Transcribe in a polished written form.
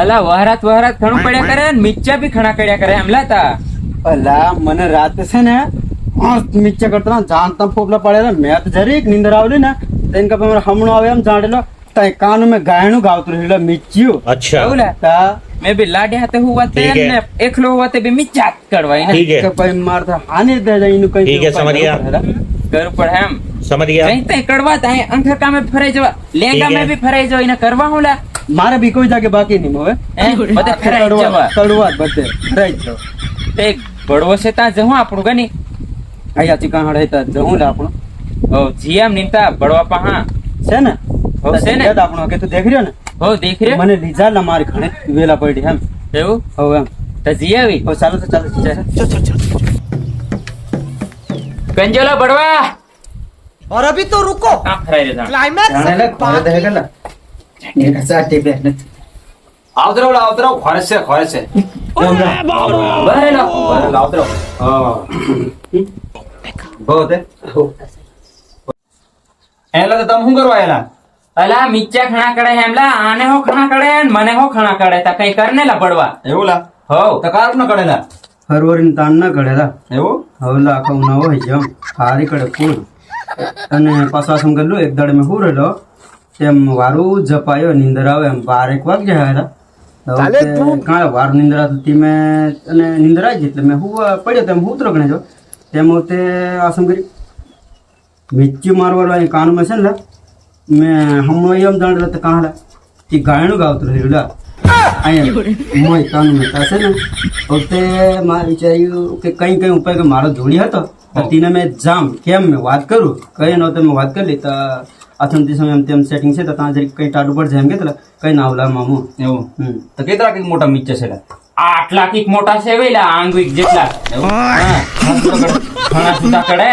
અલા વહરાત ઘણું પડ્યા કરે ને મિચ્ચા બી ઘણા કર્યા કરે એમ લાતા. અલા મને રાતે છે ને નીચે કરતા જાણતા પોપલા પડેલા મેં તો જરીક નીંદર આવલી ને તેને કપે મને હમણો આવે એમ જાણેલો તઈ કાનું મેં ગાયણું ગાવતું રહેલું મિચ્યું. अच्छा એવું લાતા મેં બી લાડે હાથે હુવા તે ठीक है। ને એકલો હુવા તે બી મિચ્ચા જ કરવાય ને ठीक है કે ભાઈ માર તો હાને દે જાય એનું કઈ ठीक है समझ गया કરું પડે એમ समझ गया જઈ તઈ કડવા તા અંખર કામે ફરાઈ જવા લેંગા ठीक है। મે બી ફરાઈ જવા એને કરવા હું લા મારે બી કોઈ જાગે બાકી નહીં હવે બધે ફરાઈ જવા કડવા બધે રહી જાવ તે બળવો છે તા જહું આપણું ગની અહીંયા ચીકાણ હડાઈતા જવું લે આપણું હો જીએમ નીતા બળવા પા છે ને હો છે ને યાદ આપણો કે તું દેખ રહ્યો ને હો દેખ રે મને લીધા ના મારી ઘણે વેલા પડી એમ એવું હવે એમ તો જી આવી હવે ચાલો તો ચાલો કંજોલા બળવા और अभी तो रुको કામ ફરાઈ રે क्लाइमैक्स જાણે લે ઘરે દે ગલા એક સાટી બે નથી આવતરો ઘરે છે બરે લો આવતરો હો તે એલા તો તમે શું કરવા એલા અલા મિચ્ચા ખણા કડે હેમલા આને હો ખણા કડે ને મને હો ખણા કડે તા કઈ કરને લા બળવા એવું લા હો તો કારક ન કરેલા હરવરીને તાન ના ગળેલા એવું હવે લાખો ના હોય છે એમ હારી કડે ફૂલ અને પાછા સમ ગયેલું એક દાડે મેં હુરેલો તેમ વારું જપાયો નીંદર આવે એમ 12 વાગે આવ્યા કાં વાર નીંદર હતી મેં અને નીંદર આવી ગઈ એટલે મેં હું પડ્યો તેમ ઉતરો ગણે જો તેમ તે આસમ કરી મિચ્ચી મારવાળા કાનમાં છે ને મેં હમણાં એમ જાણેલા તો કાં તે ગાયણું ગાવતું રહ્યું લા અહીંયા મોય કાનમાં થશે ને તે મારે વિચાર્યું કે કઈ ઉપાય કે મારો જોડી હતો તો તેને મેં જામ કેમ મેં વાત કરું કઈ નહોતો મેં વાત કરી તો આથમ તે સમય તેમ સેટિંગ છે તો ત્યાં જરી કઈ ટાડું પર જાય એમ કે કઈ ના આવલા મામું એવું તો કેટલા કઈક મોટા મિચ્ચે છે લા આટલા કીક મોટા છે વેલા આંગવીક જેટલા ઘણા સુતા કડે